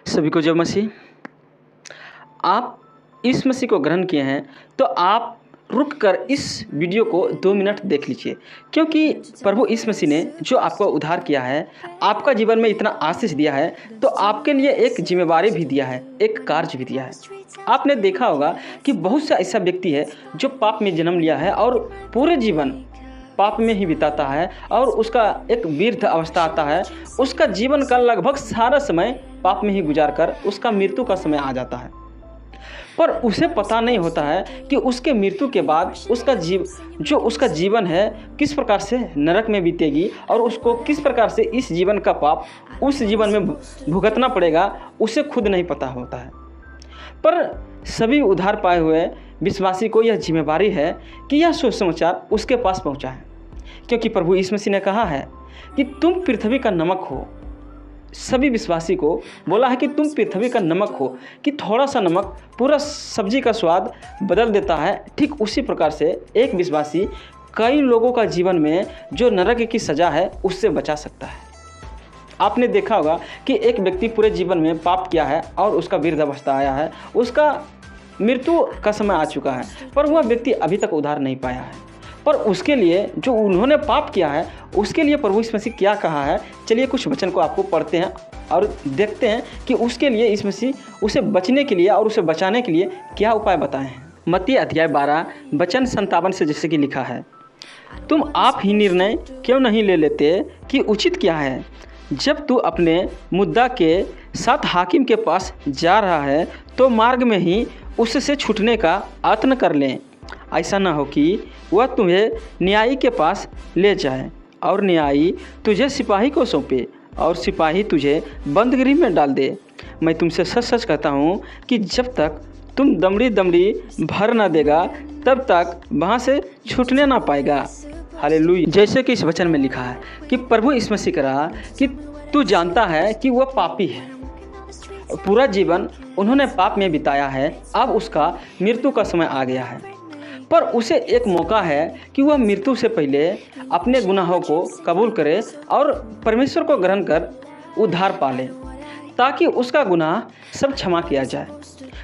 सभी को जय मसीह। आप इस मसीह को ग्रहण किए हैं तो आप रुक कर इस वीडियो को 2 मिनट देख लीजिए, क्योंकि प्रभु इस मसीह ने जो आपको उद्धार किया है, आपका जीवन में इतना आशीष दिया है, तो आपके लिए एक जिम्मेवारी भी दिया है, एक कार्य भी दिया है। आपने देखा होगा कि बहुत सा ऐसा व्यक्ति है जो पाप में जन्म लिया है और पूरे जीवन पाप में ही बिताता है और उसका एक वृद्ध अवस्था आता है, उसका जीवन का लगभग सारा समय पाप में ही गुजार कर उसका मृत्यु का समय आ जाता है। पर उसे पता नहीं होता है कि उसके मृत्यु के बाद उसका जीवन है किस प्रकार से नरक में बीतेगी और उसको किस प्रकार से इस जीवन का पाप उस जीवन में भुगतना पड़ेगा, उसे खुद नहीं पता होता है। पर सभी उद्धार पाए हुए विश्वासी को यह जिम्मेवारी है कि यह सुसमाचार उसके पास पहुंचाए, क्योंकि प्रभु यीशु मसीह ने कहा है कि तुम पृथ्वी का नमक हो। सभी विश्वासी को बोला है कि तुम पृथ्वी का नमक हो, कि थोड़ा सा नमक पूरा सब्जी का स्वाद बदल देता है। ठीक उसी प्रकार से एक विश्वासी कई लोगों का जीवन में जो नरक की सज़ा है उससे बचा सकता है। आपने देखा होगा कि एक व्यक्ति पूरे जीवन में पाप किया है और उसका वृद्ध अवस्था आया है, उसका मृत्यु का समय आ चुका है, पर वह व्यक्ति अभी तक उद्धार नहीं पाया है। पर उसके लिए जो उन्होंने पाप किया है उसके लिए प्रभु यीशु मसीह क्या कहा है, चलिए कुछ वचन को आपको पढ़ते हैं और देखते हैं कि उसके लिए यीशु मसीह उसे बचने के लिए और उसे बचाने के लिए क्या उपाय बताए हैं। मत्ती अध्याय 12 वचन 57 से जैसे कि लिखा है, तुम आप ही निर्णय क्यों नहीं ले लेते कि उचित क्या है। जब तू अपने मुद्दा के साथ हाकिम के पास जा रहा है तो मार्ग में ही उससे छूटने का यत्न कर लें। ऐसा ना हो कि वह तुम्हें न्यायी के पास ले जाए और न्यायी तुझे सिपाही को सौंपे और सिपाही तुझे बंदगृह में डाल दे। मैं तुमसे सच सच कहता हूँ कि जब तक तुम दमड़ी दमड़ी भर ना देगा तब तक वहाँ से छूटने ना पाएगा। हालेलुया। जैसे कि इस वचन में लिखा है कि प्रभु यीशु मसीह कहा कि तू जानता है कि वह पापी है, पूरा जीवन उन्होंने पाप में बिताया है, अब उसका मृत्यु का समय आ गया है। पर उसे एक मौका है कि वह मृत्यु से पहले अपने गुनाहों को कबूल करे और परमेश्वर को ग्रहण कर उद्धार पाले, ताकि उसका गुनाह सब क्षमा किया जाए।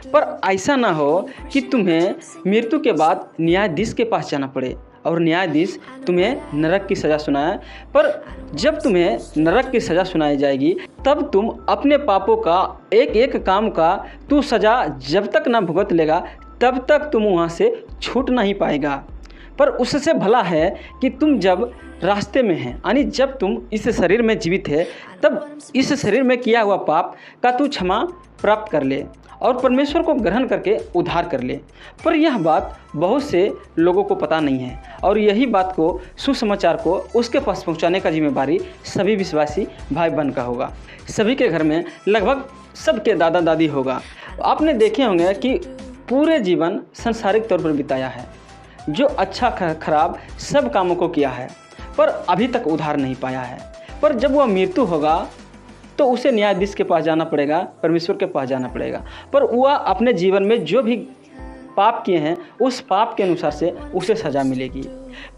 पर ऐसा ना हो कि तुम्हें मृत्यु के बाद न्यायाधीश के पास जाना पड़े और न्यायाधीश तुम्हें नरक की सज़ा सुनाए। पर जब तुम्हें नरक की सज़ा सुनाई जाएगी तब तुम अपने पापों का एक एक काम का तू सज़ा जब तक ना भुगत लेगा तब तक तुम वहाँ से छूट नहीं पाएगा। पर उससे भला है कि तुम जब रास्ते में हैं, यानी जब तुम इस शरीर में जीवित है, तब इस शरीर में किया हुआ पाप का तू क्षमा प्राप्त कर ले और परमेश्वर को ग्रहण करके उद्धार कर ले। पर यह बात बहुत से लोगों को पता नहीं है और यही बात को सुसमाचार को उसके पास पहुंचाने का जिम्मेवारी सभी विश्वासी भाई बहन का होगा। सभी के घर में लगभग सबके दादा दादी होगा। आपने देखे होंगे कि पूरे जीवन संसारिक तौर पर बिताया है, जो अच्छा खराब सब कामों को किया है, पर अभी तक उद्धार नहीं पाया है। पर जब वह मृत्यु होगा तो उसे न्यायाधीश के पास जाना पड़ेगा, परमेश्वर के पास जाना पड़ेगा। पर वह अपने जीवन में जो भी पाप किए हैं उस पाप के अनुसार से उसे सज़ा मिलेगी।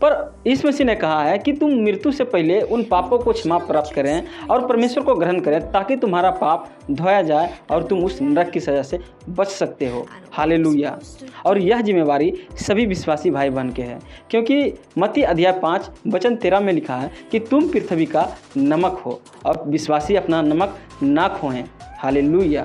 पर यीशु मसीह ने कहा है कि तुम मृत्यु से पहले उन पापों को क्षमा प्राप्त करें और परमेश्वर को ग्रहण करें, ताकि तुम्हारा पाप धोया जाए और तुम उस नरक की सज़ा से बच सकते हो। हालेलुया। और यह जिम्मेवारी सभी विश्वासी भाई बहन के हैं, क्योंकि मत्ती अध्याय 5 वचन 13 में लिखा है कि तुम पृथ्वी का नमक हो और विश्वासी अपना नमक ना खोएं। हालेलुया।